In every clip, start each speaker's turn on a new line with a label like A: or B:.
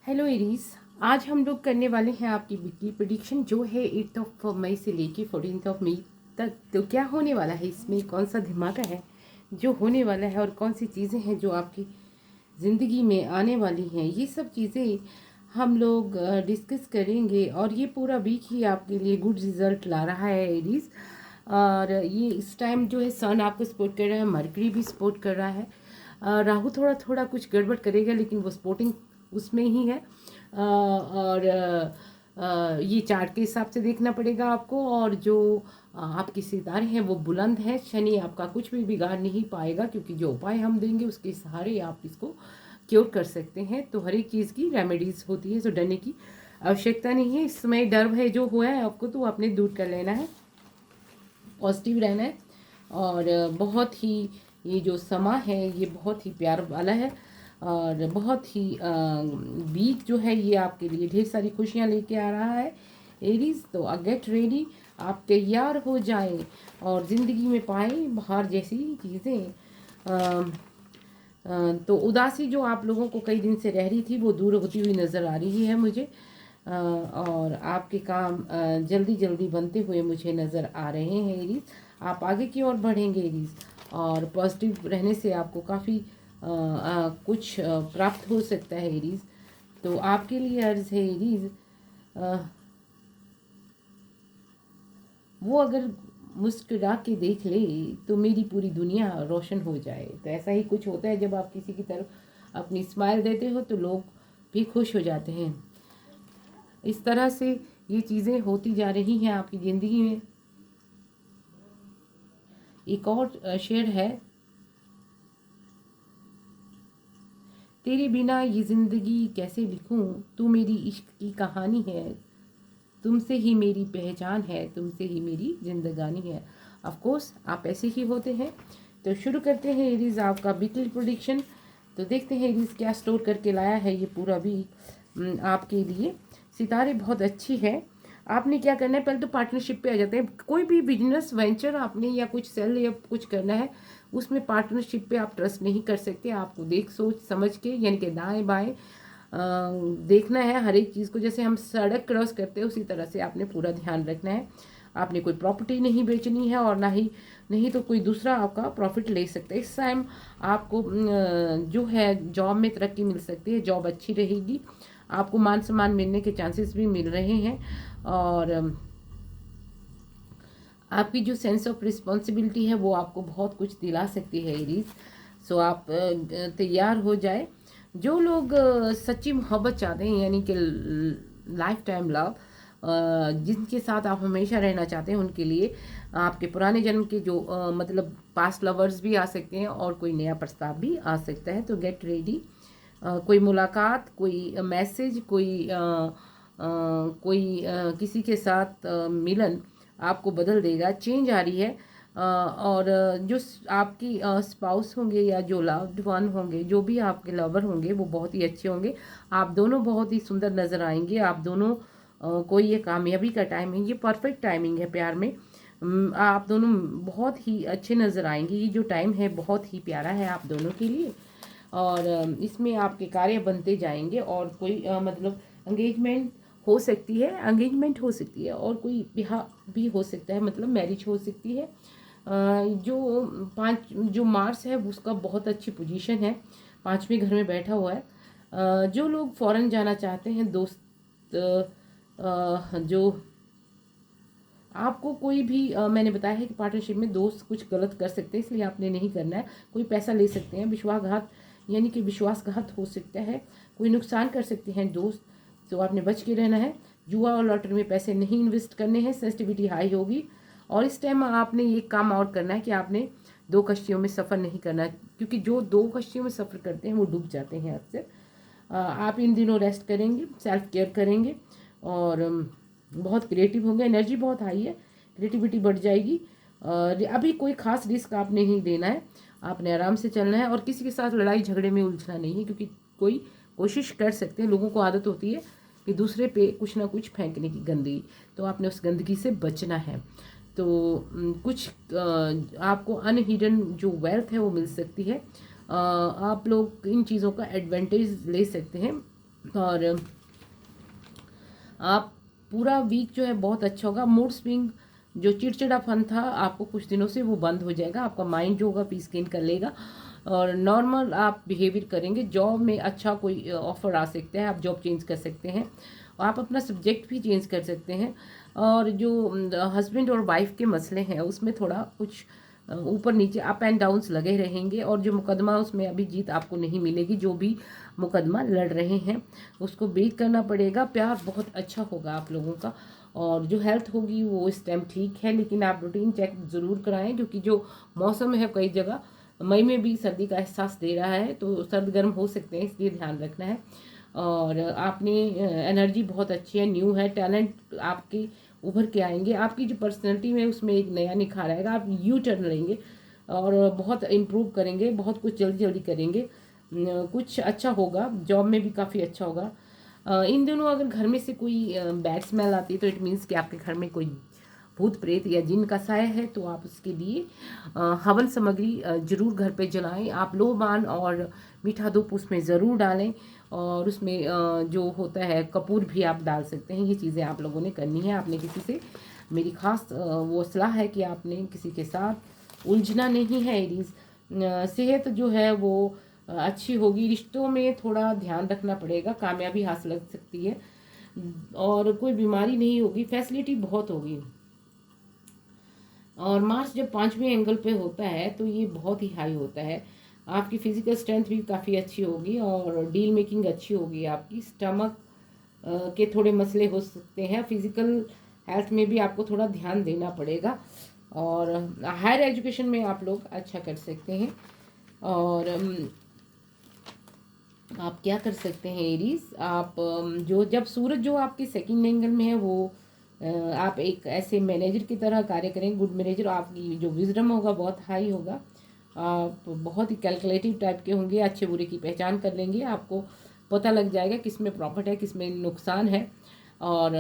A: Hello Aries. आज हम लोग करने वाले हैं आपकी वीकली प्रेडिक्शन जो है 8 मई से लेके 14 मई तक। तो क्या होने वाला है इसमें, कौन सा धमाका है जो होने वाला है और कौन सी चीज़ें हैं जो आपकी ज़िंदगी में आने वाली हैं, ये सब चीज़ें हम लोग डिस्कस करेंगे। और ये पूरा वीक ही आपके लिए गुड रिजल्ट ला रहा है एरीज। और ये इस टाइम जो है सन आपको सपोर्ट कर रहा है, मरकरी भी सपोर्ट कर रहा है। राहु थोड़ा थोड़ा कुछ गड़बड़ करेगा लेकिन वो सपोर्टिंग उसमें ही है। और ये चार्ट के हिसाब से देखना पड़ेगा आपको। और जो आपके सितारे हैं वो बुलंद हैं। शनि आपका कुछ भी बिगाड़ नहीं पाएगा क्योंकि जो उपाय हम देंगे उसके सहारे आप इसको क्योर कर सकते हैं। तो हर एक चीज़ की रेमेडीज होती है, तो डरने की आवश्यकता नहीं है। इस समय डर है जो हुआ है आपको तो आपने दूर कर लेना है, पॉजिटिव रहना है। और बहुत ही ये जो समा है ये बहुत ही प्यार वाला है और बहुत ही वीक जो है ये आपके लिए ढेर सारी खुशियाँ लेके आ रहा है एरीज। तो गेट रेडी, आप तैयार हो जाए और ज़िंदगी में पाए बाहर जैसी चीज़ें। तो उदासी जो आप लोगों को कई दिन से रह रही थी वो दूर होती हुई नज़र आ रही है मुझे। और आपके काम जल्दी जल्दी बनते हुए मुझे नज़र आ रहे हैं एरीज। आप आगे की ओर बढ़ेंगे एरीज और पॉजिटिव रहने से आपको काफ़ी कुछ प्राप्त हो सकता है एरीज। तो आपके लिए अर्ज है एरीज, वो अगर मुस्कुरा के देख ले तो मेरी पूरी दुनिया रोशन हो जाए। तो ऐसा ही कुछ होता है जब आप किसी की तरफ अपनी स्माइल देते हो तो लोग भी खुश हो जाते हैं। इस तरह से ये चीज़ें होती जा रही हैं आपकी ज़िंदगी में। एक और शेर है, तेरे बिना ये ज़िंदगी कैसे लिखूं, तू मेरी इश्क की कहानी है, तुमसे ही मेरी पहचान है, तुमसे ही मेरी जिंदगानी है। ऑफ कोर्स आप ऐसे ही होते हैं। तो शुरू करते हैं एरीज आपका वीकली प्रेडिक्शन। तो देखते हैं एरीज क्या स्टोर करके लाया है ये पूरा वीक आपके लिए। सितारे बहुत अच्छी है। आपने क्या करना है, पहले तो पार्टनरशिप पे आ जाते हैं। कोई भी बिजनेस वेंचर आपने या कुछ सेल या कुछ करना है उसमें पार्टनरशिप पे आप ट्रस्ट नहीं कर सकते। आपको देख सोच समझ के यानी कि दाएं बाएं देखना है हर एक चीज़ को। जैसे हम सड़क क्रॉस करते हैं उसी तरह से आपने पूरा ध्यान रखना है। आपने कोई प्रॉपर्टी नहीं बेचनी है और ना ही नहीं तो कोई दूसरा आपका प्रॉफिट ले सकता है। इस टाइम आपको जो है जॉब में तरक्की मिल सकती है, जॉब अच्छी रहेगी, आपको मान सम्मान मिलने के चांसेस भी मिल रहे हैं। और आपकी जो सेंस ऑफ रिस्पॉन्सिबिलिटी है वो आपको बहुत कुछ दिला सकती है एरीज। सो आप तैयार हो जाए। जो लोग सच्ची मोहब्बत चाहते हैं यानी कि लाइफ टाइम लव, जिनके साथ आप हमेशा रहना चाहते हैं, उनके लिए आपके पुराने जन्म के जो मतलब पास्ट लवर्स भी आ सकते हैं और कोई नया प्रस्ताव भी आ सकता है। तो गेट रेडी। कोई मुलाकात, कोई मैसेज, कोई किसी के साथ मिलन आपको बदल देगा। चेंज आ रही है। और जो आपकी स्पाउस होंगे या जो लव्ड वन होंगे, जो भी आपके लवर होंगे वो बहुत ही अच्छे होंगे। आप दोनों बहुत ही सुंदर नज़र आएंगे। आप दोनों को ये कामयाबी का टाइम है, ये परफेक्ट टाइमिंग है प्यार में। आप दोनों बहुत ही अच्छे नज़र आएंगे। ये जो टाइम है बहुत ही प्यारा है आप दोनों के लिए। और इसमें आपके कार्य बनते जाएंगे। और कोई मतलब एंगेजमेंट हो सकती है, एंगेजमेंट हो सकती है और कोई ब्याह भी हो सकता है, मतलब मैरिज हो सकती है। जो जो मार्स है उसका बहुत अच्छी पोजीशन है, 5वें घर में बैठा हुआ है। जो लोग फॉरेन जाना चाहते हैं दोस्त, जो आपको कोई भी मैंने बताया है कि पार्टनरशिप में दोस्त कुछ गलत कर सकते हैं, इसलिए आपने नहीं करना है। कोई पैसा ले सकते हैं, विश्वासघात यानी कि विश्वासघात हो सकता है, कोई नुकसान कर सकते हैं दोस्त। तो आपने बच के रहना है। जुआ और लॉटरी में पैसे नहीं इन्वेस्ट करने हैं, सेंसिटिविटी हाई होगी। और इस टाइम आपने ये काम और करना है कि आपने 2 कश्तियों में सफ़र नहीं करना है, क्योंकि जो 2 कश्तियों में सफ़र करते हैं वो डूब जाते हैं अक्सर। आप इन दिनों रेस्ट करेंगे, सेल्फ केयर करेंगे और बहुत क्रिएटिव होंगे। एनर्जी बहुत हाई है, क्रिएटिविटी बढ़ जाएगी। और अभी कोई खास रिस्क आपने नहीं लेना है, आपने आराम से चलना है और किसी के साथ लड़ाई झगड़े में उलझना नहीं है, क्योंकि कोई कोशिश कर सकते हैं। लोगों को आदत होती है कि दूसरे पे कुछ ना कुछ फेंकने की गंदगी, तो आपने उस गंदगी से बचना है। तो कुछ आपको अनहिडन जो वेल्थ है वो मिल सकती है। आप लोग इन चीज़ों का एडवांटेज ले सकते हैं। और आप पूरा वीक जो है बहुत अच्छा होगा। मूड स्विंग, जो चिड़चिड़ापन था आपको कुछ दिनों से, वो बंद हो जाएगा। आपका माइंड जो होगा पीस गेन कर लेगा और नॉर्मल आप बिहेवियर करेंगे। जॉब में अच्छा कोई ऑफर आ सकता है, आप जॉब चेंज कर सकते हैं, आप अपना सब्जेक्ट भी चेंज कर सकते हैं। और जो हस्बैंड और वाइफ के मसले हैं उसमें थोड़ा कुछ ऊपर नीचे अप एंड डाउन्स लगे रहेंगे। और जो मुकदमा उसमें अभी जीत आपको नहीं मिलेगी। जो भी मुकदमा लड़ रहे हैं उसको बीट करना पड़ेगा। प्यार बहुत अच्छा होगा आप लोगों का। और जो हेल्थ होगी वो इस टाइम ठीक है, लेकिन आप रूटीन चेक ज़रूर कराएं, क्योंकि जो मौसम है कई जगह मई में भी सर्दी का एहसास दे रहा है, तो सर्द गर्म हो सकते हैं, इसलिए ध्यान रखना है। और आपने एनर्जी बहुत अच्छी है, न्यू है, टैलेंट आपके उभर के आएंगे। आपकी जो पर्सनैलिटी में उसमें एक नया निखार आएगा। आप यू टर्न लेंगे और बहुत इम्प्रूव करेंगे, बहुत कुछ जल्दी जल्दी करेंगे। कुछ अच्छा होगा, जॉब में भी काफ़ी अच्छा होगा। इन दिनों अगर घर में से कोई बैड स्मेल आती है तो इट मीन्स कि आपके घर में कोई भूत प्रेत या जिन का साया है, तो आप उसके लिए हवन सामग्री जरूर घर पे जलाएं। आप लोबान और मीठा धूप उसमें ज़रूर डालें। और उसमें जो होता है कपूर भी आप डाल सकते हैं। ये चीज़ें आप लोगों ने करनी है। आपने किसी से, मेरी खास वो सलाह है कि आपने किसी के साथ उलझना नहीं है। एरीज सेहत जो है वो अच्छी होगी। रिश्तों में थोड़ा ध्यान रखना पड़ेगा, कामयाबी हासिल लग सकती है और कोई बीमारी नहीं होगी, फैसिलिटी बहुत होगी। और मार्स जब 5वें एंगल पे होता है तो ये बहुत ही हाई होता है। आपकी फिजिकल स्ट्रेंथ भी काफ़ी अच्छी होगी और डील मेकिंग अच्छी होगी। आपकी स्टमक के थोड़े मसले हो सकते हैं। फिजिकल हेल्थ में भी आपको थोड़ा ध्यान देना पड़ेगा। और हायर एजुकेशन में आप लोग अच्छा कर सकते हैं। और आप क्या कर सकते हैं एरीज, आप जो जब सूरज जो आपके सेकंड एंगल में है वो आप एक ऐसे मैनेजर की तरह कार्य करेंगे, गुड मैनेजर। आपकी जो विजडम होगा बहुत हाई होगा। आप बहुत ही कैलकुलेटिव टाइप के होंगे, अच्छे बुरे की पहचान कर लेंगे। आपको पता लग जाएगा किस में प्रॉफिट है, किस में नुकसान है। और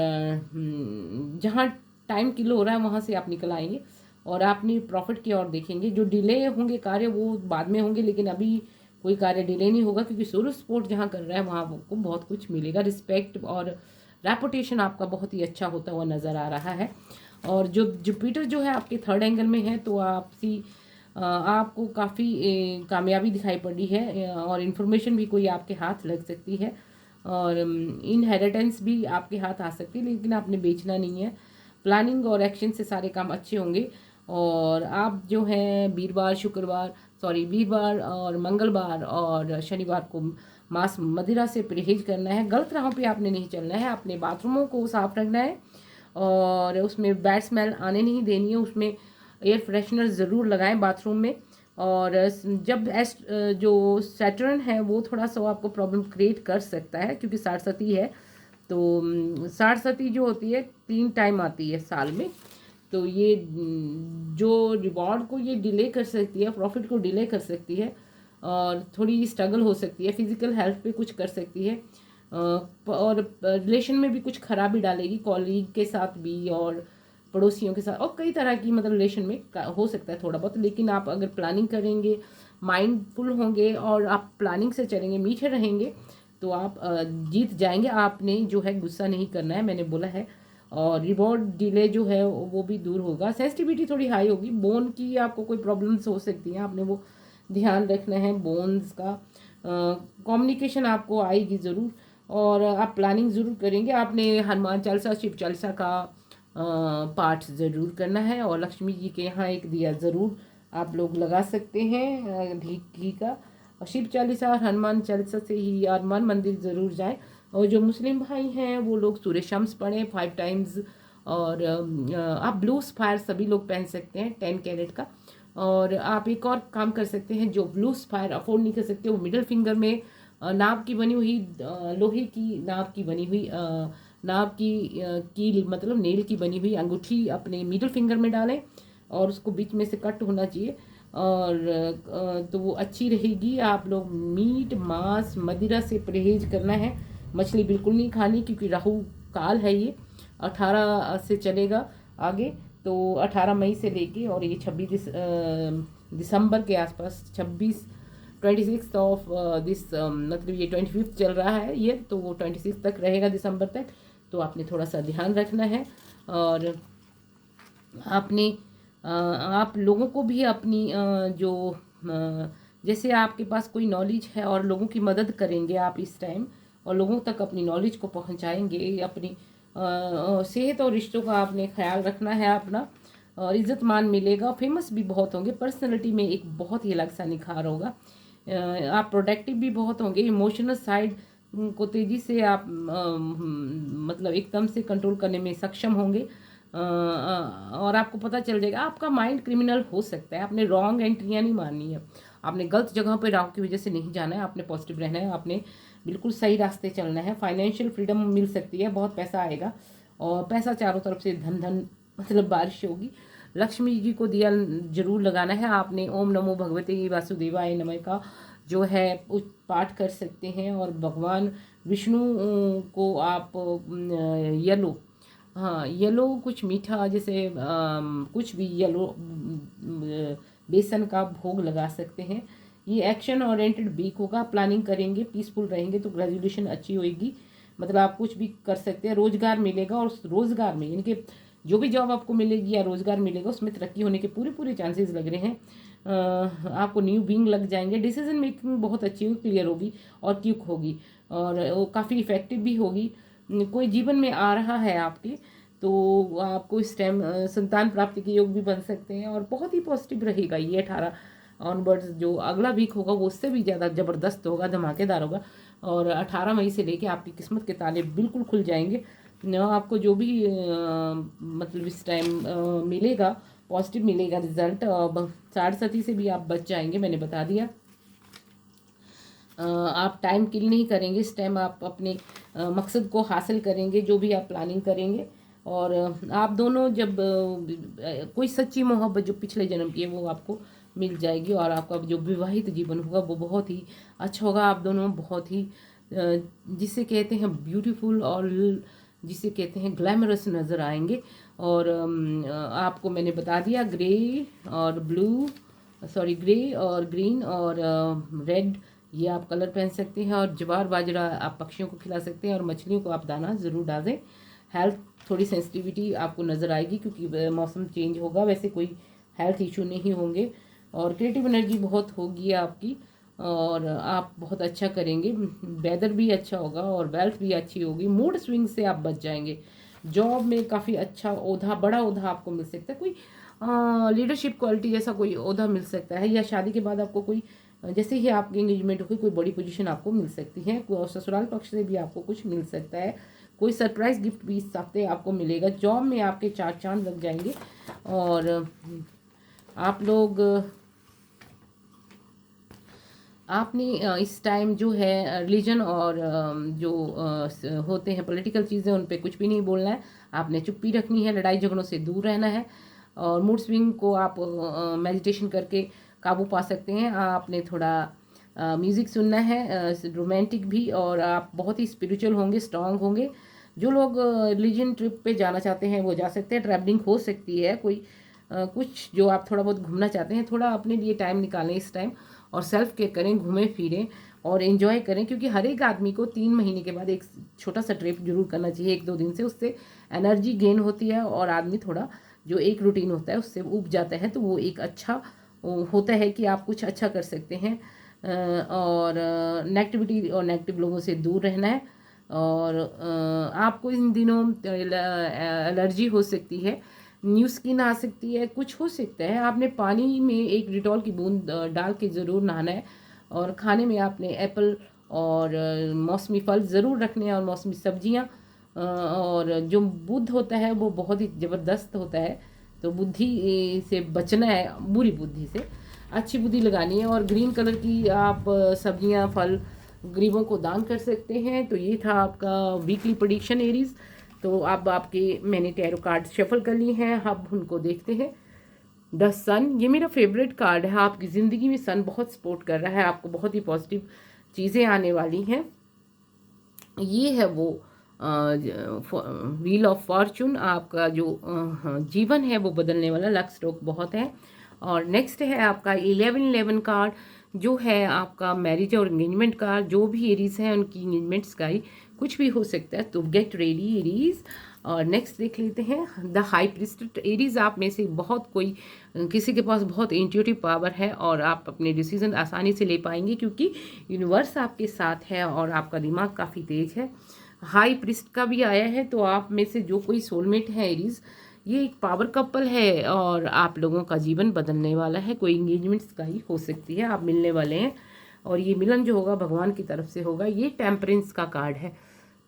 A: जहाँ टाइम किलो हो रहा है वहाँ से आप निकल आएंगे और आपने प्रॉफिट की ओर देखेंगे। जो डिले होंगे कार्य वो बाद में होंगे, लेकिन अभी कोई कार्य डिले नहीं होगा, क्योंकि सूर्य सपोर्ट जहाँ कर रहा है वहाँ आपको बहुत कुछ मिलेगा। रिस्पेक्ट और रेपुटेशन आपका बहुत ही अच्छा होता हुआ नज़र आ रहा है। और जो जुपिटर जो है आपके थर्ड एंगल में है, तो आपको काफ़ी कामयाबी दिखाई पड़ी है और इन्फॉर्मेशन भी कोई आपके हाथ लग सकती है। और इनहेरिटेंस भी आपके हाथ आ सकती है, लेकिन आपने बेचना नहीं है। प्लानिंग और एक्शन से सारे काम अच्छे होंगे। और आप जो हैं वीरवार और मंगलवार और शनिवार को मांस मदिरा से परहेज करना है। गलत राहों पे आपने नहीं चलना है। अपने बाथरूमों को साफ रखना है और उसमें बैड स्मेल आने नहीं देनी है। उसमें एयर फ्रेशनर ज़रूर लगाएं बाथरूम में। और जब जो सैटर्न है वो थोड़ा सा आपको प्रॉब्लम क्रिएट कर सकता है, क्योंकि साढ़सती है। तो साढ़सती जो होती है 3 टाइम आती है साल में, तो ये जो रिवॉर्ड को ये डिले कर सकती है, प्रॉफिट को डिले कर सकती है और थोड़ी स्ट्रगल हो सकती है। फिजिकल हेल्थ पे कुछ कर सकती है और रिलेशन में भी कुछ खराबी डालेगी, कॉलीग के साथ भी और पड़ोसियों के साथ, और कई तरह की मतलब रिलेशन में हो सकता है थोड़ा बहुत। लेकिन आप अगर प्लानिंग करेंगे, माइंडफुल होंगे और आप प्लानिंग से चलेंगे, मीठे रहेंगे, तो आप जीत जाएंगे। आपने जो है गुस्सा नहीं करना है, मैंने बोला है। और रिवॉर्ड डिले जो है वो भी दूर होगा। सेंसिटिविटी थोड़ी हाई होगी, बोन की आपको कोई प्रॉब्लम्स हो सकती हैं, आपने वो ध्यान रखना है बोन्स का। कम्युनिकेशन आपको आएगी ज़रूर और आप प्लानिंग ज़रूर करेंगे। आपने हनुमान चालीसा, शिव चालीसा का पाठ ज़रूर करना है और लक्ष्मी जी के यहाँ एक दिया ज़रूर आप लोग लगा सकते हैं घी का। और शिव चालीसा और हनुमान चालीसा से ही हनुमान मंदिर ज़रूर जाएं। और जो मुस्लिम भाई हैं वो लोग सूर्य शम्स पढ़ें 5 टाइम्स। और आप ब्लू स्पायर सभी लोग पहन सकते हैं 10 कैरेट का। और आप एक और काम कर सकते हैं, जो ब्लू स्पायर अफोर्ड नहीं कर सकते, वो मिडिल फिंगर में नाव की बनी हुई लोहे की नाव की बनी हुई नाव की मतलब नेल की बनी हुई अंगूठी अपने मिडिल फिंगर में डालें और उसको बीच में से कट होना चाहिए। और तो वो अच्छी रहेगी। आप लोग मीट मांस मदिरा से परहेज करना है। मछली बिल्कुल नहीं खानी, क्योंकि राहु काल है ये 18 से चलेगा आगे। तो 18 मई से लेके और ये 26 दिसंबर के आसपास 26 26 ऑफ दिस, मतलब ये 25 चल रहा है ये, तो वो 26 तक रहेगा दिसंबर तक। तो आपने थोड़ा सा ध्यान रखना है। और आपने आप लोगों को भी अपनी जो जैसे आपके पास कोई नॉलेज है और लोगों की मदद करेंगे आप इस टाइम, और लोगों तक अपनी नॉलेज को पहुंचाएंगे। अपनी सेहत और रिश्तों का आपने ख्याल रखना है अपना, और इज़्ज़त मान मिलेगा। फेमस भी बहुत होंगे, पर्सनैलिटी में एक बहुत ही अलग सा निखार होगा। आप प्रोडक्टिव भी बहुत होंगे। इमोशनल साइड को तेज़ी से आप मतलब एकदम से कंट्रोल करने में सक्षम होंगे। और आपको पता चल जाएगा आपका माइंड क्रिमिनल हो सकता है। आपने रॉन्ग एंट्रियाँ नहीं माननी है, आपने गलत जगह पर राहु की वजह से नहीं जाना है, आपने पॉजिटिव रहना है, आपने बिल्कुल सही रास्ते चलना है। फाइनेंशियल फ्रीडम मिल सकती है, बहुत पैसा आएगा, और पैसा चारों तरफ से धन धन मतलब बारिश होगी। लक्ष्मी जी को दिया जरूर लगाना है। आपने ओम नमो भगवते वासुदेवाय नमः का जो है पाठ कर सकते हैं। और भगवान विष्णु को आप येलो, हाँ येलो कुछ मीठा, जैसे कुछ भी येलो बेसन का भोग लगा सकते हैं। ये एक्शन ओरिएंटेड वीक होगा। प्लानिंग करेंगे, पीसफुल रहेंगे तो ग्रेजुलेशन अच्छी होएगी। मतलब आप कुछ भी कर सकते हैं, रोजगार मिलेगा। और रोजगार में यानी कि जो भी जॉब आपको मिलेगी या रोजगार मिलेगा उसमें तरक्की होने के पूरे पूरे चांसेस लग रहे हैं। आपको न्यू बीइंग लग जाएंगे। डिसीजन मेकिंग बहुत अच्छी होगी, क्लियर होगी और क्विक होगी, और वो काफ़ी इफेक्टिव भी होगी। कोई जीवन में आ रहा है आपके, तो आपको इस टाइम संतान प्राप्ति के योग भी बन सकते हैं। और बहुत ही पॉजिटिव रहेगा ये 18 ऑनवर्ड्स। जो अगला वीक होगा वो उससे भी ज़्यादा ज़बरदस्त होगा, धमाकेदार होगा। और 18 मई से लेके आपकी किस्मत के ताले बिल्कुल खुल जाएंगे। आपको जो भी मतलब इस टाइम मिलेगा पॉजिटिव मिलेगा रिजल्ट। साढ़े से भी आप बच जाएंगे, मैंने बता दिया। आप टाइम किल नहीं करेंगे इस टाइम, आप अपने मकसद को हासिल करेंगे जो भी आप प्लानिंग करेंगे। और आप दोनों जब कोई सच्ची मोहब्बत जो पिछले जन्म की है वो आपको मिल जाएगी। और आपका जो विवाहित जीवन होगा वो बहुत ही अच्छा होगा। आप दोनों बहुत ही जिसे कहते हैं ब्यूटीफुल और जिसे कहते हैं ग्लैमरस नज़र आएंगे। और आपको मैंने बता दिया ग्रे और ब्लू, सॉरी ग्रे और ग्रीन और रेड, ये आप कलर पहन सकते हैं। और ज्वार बाजरा आप पक्षियों को खिला सकते हैं, और मछलियों को आप दाना ज़रूर डालें। हेल्थ थोड़ी सेंसिटिविटी आपको नज़र आएगी क्योंकि मौसम चेंज होगा, वैसे कोई हेल्थ इशू नहीं होंगे। और क्रिएटिव एनर्जी बहुत होगी आपकी, और आप बहुत अच्छा करेंगे। वेदर भी अच्छा होगा और वेल्थ भी अच्छी होगी। मूड स्विंग से आप बच जाएंगे। जॉब में काफ़ी अच्छा ओहदा, बड़ा ओहदा आपको मिल सकता है। कोई लीडरशिप क्वालिटी जैसा कोई ओहदा मिल सकता है, या शादी के बाद आपको कोई, जैसे ही आपकी एंगेजमेंट होगी कोई बड़ी पोजीशन आपको मिल सकती है। ससुराल पक्ष से भी आपको कुछ मिल सकता है। कोई सरप्राइज गिफ्ट भी इस हफ्ते आपको मिलेगा। जॉब में आपके 4 चांद लग जाएंगे। और आप लोग आपने इस टाइम जो है रिलीजन और जो होते हैं पॉलिटिकल चीज़ें उन पे कुछ भी नहीं बोलना है। आपने चुप्पी रखनी है, लड़ाई झगड़ों से दूर रहना है। और मूड स्विंग को आप मेडिटेशन करके काबू पा सकते हैं। आपने थोड़ा म्यूज़िक सुनना है, रोमांटिक भी, और आप बहुत ही स्पिरिचुअल होंगे, स्ट्रांग होंगे। जो लोग रिलीजन ट्रिप पे जाना चाहते हैं वो जा सकते हैं। ट्रैवलिंग हो सकती है, कोई कुछ जो आप थोड़ा बहुत घूमना चाहते हैं, थोड़ा अपने लिए टाइम निकालें इस टाइम, और सेल्फ केयर करें, घूमें फिरें और एंजॉय करें। क्योंकि हर एक आदमी को 3 महीने के बाद एक छोटा सा ट्रिप जरूर करना चाहिए, 1-2 दिन से। उससे एनर्जी गेन होती है और आदमी थोड़ा जो एक रूटीन होता है उससे उब जाता है। तो वो एक अच्छा होता है कि आप कुछ अच्छा कर सकते हैं। और नेगेटिविटी और नेगेटिव लोगों से दूर रहना है। और आपको इन दिनों एलर्जी हो सकती है, न्यू स्किन आ सकती है, कुछ हो सकता है। आपने पानी में एक डिटॉल की बूंद डाल के ज़रूर नहाना है। और खाने में आपने एप्पल और मौसमी फल ज़रूर रखने हैं, और मौसमी सब्जियां। और जो बुध होता है वो बहुत ही ज़बरदस्त होता है, तो बुद्धि से बचना है, बुरी बुद्धि से अच्छी बुद्धि लगानी है। और ग्रीन कलर की आप सब्जियां फल गरीबों को दान कर सकते हैं। तो ये था आपका वीकली प्रेडिक्शन एरीज। तो अब आपके मैंने टैरो कार्ड शफल कर लिए हैं, अब उनको देखते हैं। द सन, ये मेरा फेवरेट कार्ड है। आपकी ज़िंदगी में सन बहुत सपोर्ट कर रहा है, आपको बहुत ही पॉजिटिव चीज़ें आने वाली हैं। ये है वो व्हील ऑफ फॉर्चून। आपका जो जीवन है वो बदलने वाला, लक स्ट्रोक बहुत है। और नेक्स्ट है आपका 11-11 कार्ड, जो है आपका मैरिज और एंगेजमेंट का, जो भी एरीज हैं उनकी एंगेजमेंट्स का ही कुछ भी हो सकता है। तो गेट रेडी एरीज। और नेक्स्ट देख लेते हैं द हाई प्रीस्ट। एरीज आप में से बहुत कोई किसी के पास बहुत इंट्यूटिव पावर है और आप अपने डिसीजन आसानी से ले पाएंगे क्योंकि यूनिवर्स आपके साथ है और आपका दिमाग काफ़ी तेज है। हाई प्रीस्ट का भी आया है, तो आप में से जो कोई सोलमेट है एरीज, ये एक पावर कपल है और आप लोगों का जीवन बदलने वाला है। कोई इंगेजमेंट्स का ही हो सकती है, आप मिलने वाले हैं और ये मिलन जो होगा भगवान की तरफ से होगा। ये टेम्परेंस का कार्ड है,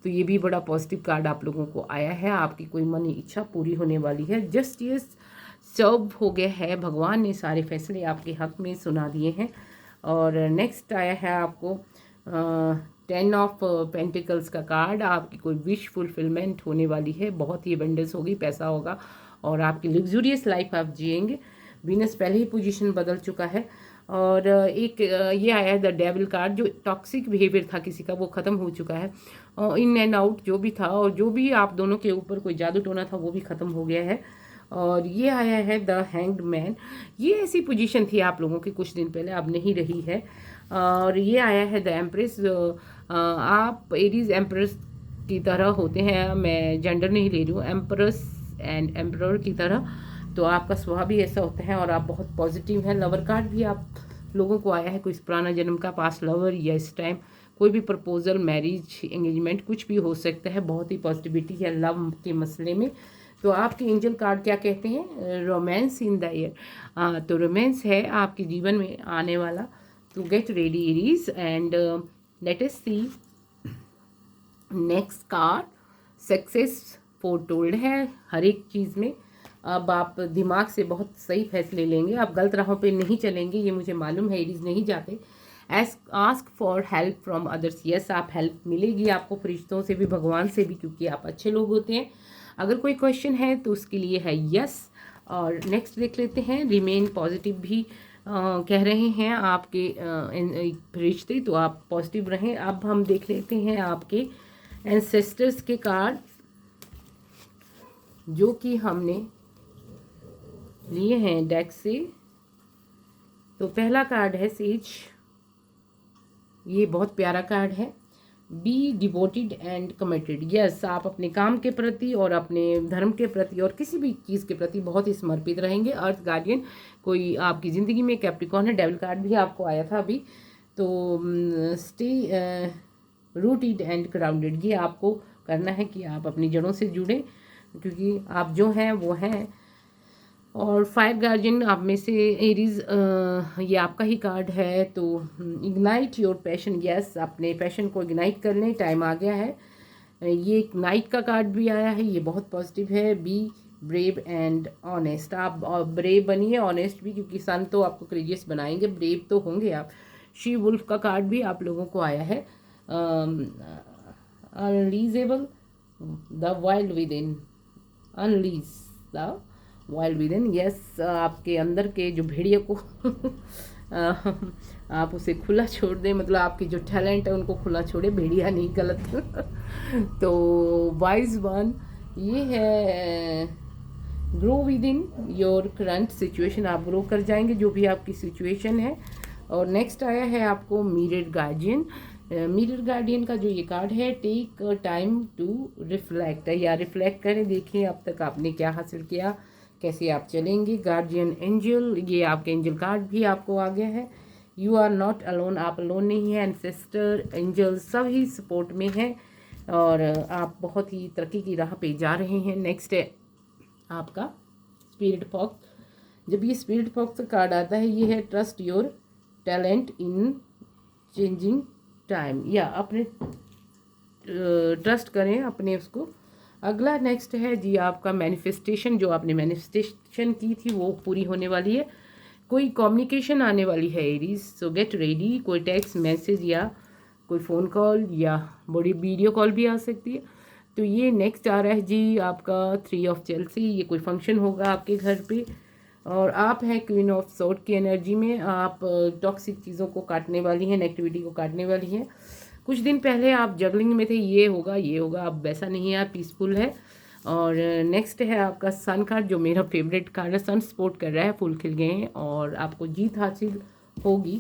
A: तो ये भी बड़ा पॉजिटिव कार्ड आप लोगों को आया है। आपकी कोई मन इच्छा पूरी होने वाली है। जस्टिस सर्व हो गया है, भगवान ने सारे फैसले आपके हक में सुना दिए हैं। और नेक्स्ट आया है आपको 10 ऑफ पेंटिकल्स का कार्ड। आपकी कोई विश फुलफिलमेंट होने वाली है, बहुत ही अबंडेंस होगी, पैसा होगा और आपकी लग्जूरियस लाइफ आप जिएंगे। वीनस पहले ही पोजीशन बदल चुका है। और एक ये आया है द डेविल कार्ड। जो टॉक्सिक बिहेवियर था किसी का वो ख़त्म हो चुका है। इन एंड आउट जो भी था और जो भी आप दोनों के ऊपर कोई जादू टोना था वो भी ख़त्म हो गया है। और ये आया है द हैंग्ड मैन। ये ऐसी पोजीशन थी आप लोगों की कुछ दिन पहले, अब नहीं रही है। और ये आया है द एम्प्रेस। आप एरीज एम्प्रेस की तरह होते हैं, मैं जेंडर नहीं ले रही हूँ, एम्प्रेस एंड एम्परर की तरह। तो आपका स्वभाव भी ऐसा होता है और आप बहुत पॉजिटिव हैं। लवर कार्ड भी आप लोगों को आया है, कोई पुराना जन्म का पास लवर या इस टाइम कोई भी प्रपोजल, मैरिज, एंगेजमेंट कुछ भी हो सकता है। बहुत ही पॉजिटिविटी है लव के मसले में। तो आपके एंजल कार्ड क्या कहते हैं? Romance in the year. तो रोमांस है आपके जीवन में आने वाला। तो get ready Aries and let us see next card. Success foretold है हर एक चीज़ में। अब आप दिमाग से बहुत सही फैसले लेंगे, आप गलत राहों पे नहीं चलेंगे, ये मुझे मालूम है। एरीज नहीं जाते। Ask for help from others. Yes, आप हेल्प मिलेगी आपको फरिश्तों से भी, भगवान से भी, क्योंकि आप अच्छे लोग होते हैं। अगर कोई क्वेश्चन है तो उसके लिए है यस। और नेक्स्ट देख लेते हैं रिमेन पॉजिटिव भी कह रहे हैं आपके फरिश्ते, तो आप पॉजिटिव रहें। अब हम देख लेते हैं आपके एंसेस्टर्स के कार्ड जो कि हमने लिए हैं डेक से। तो पहला कार्ड है सेज। ये बहुत प्यारा कार्ड है। Be devoted and committed. Yes, आप अपने काम के प्रति और अपने धर्म के प्रति और किसी भी चीज़ के प्रति बहुत ही समर्पित रहेंगे। अर्थ गार्डियन कोई आपकी ज़िंदगी में कैप्रिकॉर्न है। डेविल कार्ड भी आपको आया था अभी। तो स्टे रूटेड एंड ग्राउंडेड। ये आपको करना है कि आप अपनी जड़ों से जुड़ें, क्योंकि आप जो हैं वो हैं। और फायर गार्जियन आप में से एरीज, ये आपका ही कार्ड है। तो इग्नाइट योर पैशन। यस, अपने पैशन को इग्नाइट कर लें, टाइम आ गया है। ये एक नाइट का कार्ड भी आया है, ये बहुत पॉजिटिव है। Be brave and honest. आप ब्रेव बनिए, ऑनेस्ट भी, क्योंकि सन तो आपको करेजियस बनाएंगे, ब्रेव तो होंगे आप। शी वुल्फ का कार्ड भी आप लोगों को आया है। Unleashable the wild within. Unleash the wild within. Yes, आपके अंदर के जो भेड़िए को आप उसे खुला छोड़ दें, मतलब आपके जो टैलेंट है उनको खुला छोड़े, भेड़िया नहीं, गलत। तो वाइज वन ये है grow with in your current situation. आप ग्रो कर जाएंगे जो भी आपकी सिचुएशन है। और नेक्स्ट आया है आपको मिरर गार्डियन। मिरर गार्डियन का जो ये कार्ड है, टेक टाइम टू रिफ्लेक्ट, या रिफ्लेक्ट करें, देखें अब तक आपने क्या हासिल किया, कैसे आप चलेंगे। गार्जियन एंजल, ये आपके एंजल कार्ड भी आपको आ गया है। यू आर नॉट अलोन, आप अलोन नहीं हैं। एंसेस्टर, एंजल सब ही सपोर्ट में हैं और आप बहुत ही तरक्की की राह पे जा रहे हैं। नेक्स्ट है आपका स्पिरिट फॉक्स। जब ये स्पिरिट फॉक्स का कार्ड आता है, ये है trust your talent in changing time, या अपने ट्रस्ट करें अपने उसको। अगला नेक्स्ट है जी आपका मैनिफेस्टेशन। जो आपने मैनिफेस्टेशन की थी वो पूरी होने वाली है। कोई कम्युनिकेशन आने वाली है एरीज, सो गेट रेडी। कोई टेक्स्ट मैसेज या कोई फ़ोन कॉल या बड़ी वीडियो कॉल भी आ सकती है। तो ये नेक्स्ट आ रहा है जी आपका 3 ऑफ चेल्सी। ये कोई फंक्शन होगा आपके घर पे और आप हैं क्वीन ऑफ सोर्ड की एनर्जी में। आप टॉक्सिक चीज़ों को काटने वाली हैं, नेगेटिविटी को काटने वाली हैं। कुछ दिन पहले आप जगलिंग में थे, ये होगा, अब वैसा नहीं है, आप पीसफुल है। और नेक्स्ट है आपका सन कार्ड, जो मेरा फेवरेट कार्ड है। सन सपोर्ट कर रहा है, फूल खिल गए हैं और आपको जीत हासिल होगी।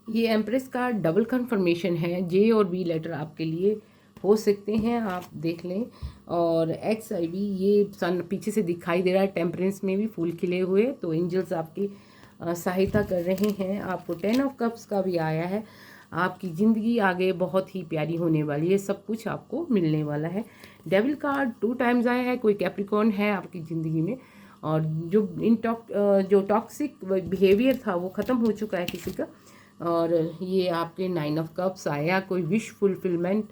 A: ये एम्प्रेस का डबल कंफर्मेशन है, जे और बी लेटर आपके लिए हो सकते हैं, आप देख लें। और एक्स आई बी, ये सन पीछे से दिखाई दे रहा है, टेम्परेंस में भी फूल खिले हुए, तो एंजल्स आपकी सहायता कर रहे हैं। आपको 10 ऑफ कप्स का भी आया है। आपकी ज़िंदगी आगे बहुत ही प्यारी होने वाली है, सब कुछ आपको मिलने वाला है। डेविल कार्ड 2 टाइम्स आया है, कोई कैप्रिकॉर्न है आपकी ज़िंदगी में, और जो टॉक्सिक बिहेवियर था वो ख़त्म हो चुका है किसी का। और ये आपके 9 ऑफ कप्स आया, कोई विश फुलफिलमेंट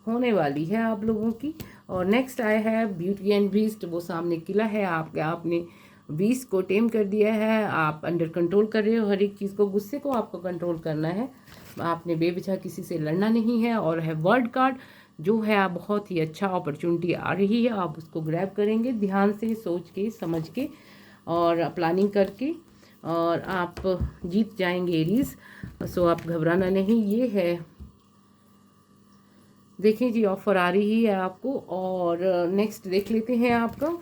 A: होने वाली है आप लोगों की। और नेक्स्ट आया है ब्यूटी एंड बीस्ट, वो सामने किला है आपने बीस्ट को टेम कर दिया है, आप अंडर कंट्रोल कर रहे हो हर एक चीज़ को, गुस्से को आपको कंट्रोल करना है, आपने बेवजह किसी से लड़ना नहीं है। और है वर्ड कार्ड, जो है आप बहुत ही अच्छा अपॉर्चुनिटी आ रही है, आप उसको ग्रैब करेंगे ध्यान से, सोच के समझ के और प्लानिंग करके, और आप जीत जाएंगे एरीज। सो आप घबराना नहीं। ये है, देखें जी, ऑफर आ रही है आपको। और नेक्स्ट देख लेते हैं आपका,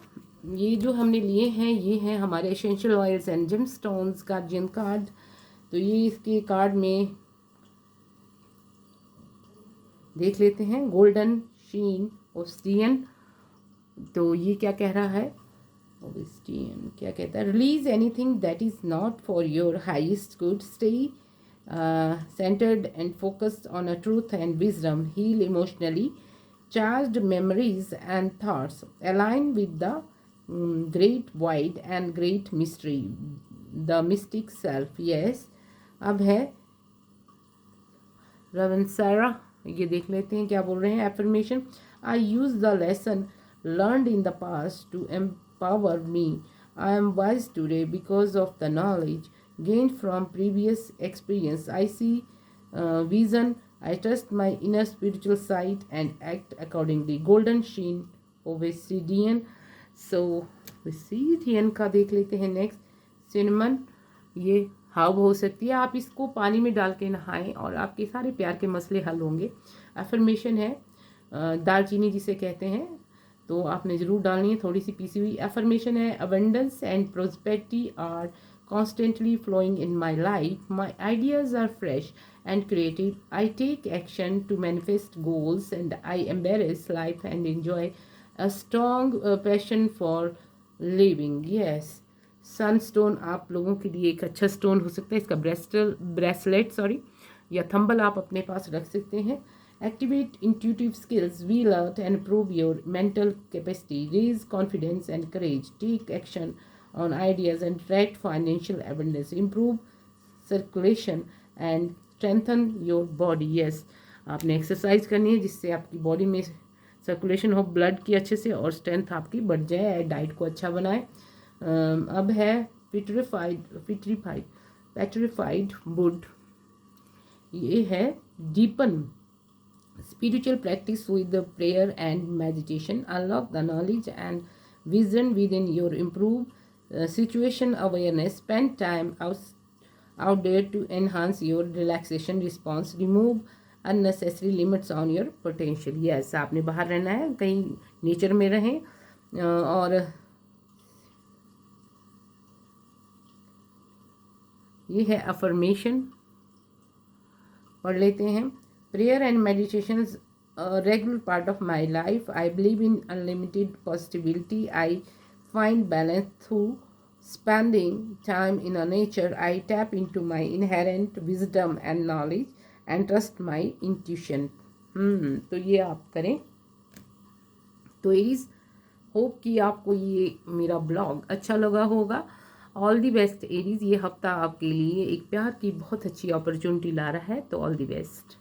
A: ये जो हमने लिए हैं ये हैं हमारे essential oils and gemstones guardian card. तो ये इसके कार्ड में देख लेते हैं, गोल्डन शीन ऑब्सिडियन। तो ये क्या कह रहा है, ऑब्सिडियन क्या कहता है, release anything that is not for your highest good, stay centered and focused on a truth and wisdom, heal emotionally charged memories and thoughts, align with the great wide and great mystery, the mystic self. Yes, अब है रवनसारा, ये देख लेते हैं क्या बोल रहे हैं। Affirmation, I use the lesson learned in the past to empower me, I am wise today because of the knowledge gained from previous experience. I see vision. I trust my inner spiritual sight and act accordingly. Golden sheen obsidian. So obsidian का देख लेते हैं next. Cinnamon, ये hub हो सकती है, आप इसको पानी में डाल के नहाएं और आपके सारे प्यार के मसले हल होंगे। अफर्मेशन है दालचीनी जिसे कहते हैं, तो आपने ज़रूर डालनी है, थोड़ी सी पीसी हुई। अफर्मेशन है abundance and prosperity are constantly flowing in my life. My ideas are fresh and creative. I take action to manifest goals and I embrace life and enjoy a strong passion for living. Yes, Sunstone आप लोगों के लिए एक अच्छा stone हो सकता है, इसका ब्रेसलेट या थंबल आप अपने पास रख सकते हैं। Activate intuitive skills, we learn and improve your mental capacity, raise confidence and courage, take action on ideas and attract financial abundance, improve circulation and strengthen your body. Yes, आपने एक्सरसाइज करनी है जिससे आपकी बॉडी में circulation हो blood की अच्छे से और स्ट्रेंथ आपकी बढ़ जाए, डाइट को अच्छा बनाए। अब है पेट्रीफाइड वुड, ये है deepen spiritual practice with the prayer and meditation, unlock the knowledge and vision within your, improve situation awareness, spend time out there to enhance your relaxation response, remove unnecessary limits on your potential. Yes, आपने बाहर रहना है, कहीं nature में रहें। और ये है अफर्मेशन, पढ़ लेते हैं। Prayer and meditation is a regular part of my life. I believe in unlimited possibility. I find balance through spending time in a nature. I tap into my inherent wisdom and knowledge and trust my intuition. तो ये आप करें। तो Aries, hope कि आपको ये मेरा blog अच्छा लगा होगा। ऑल दी बेस्ट एरीज, ये हफ्ता आपके लिए एक प्यार की बहुत अच्छी अपॉर्चुनिटी ला रहा है, तो ऑल दी बेस्ट।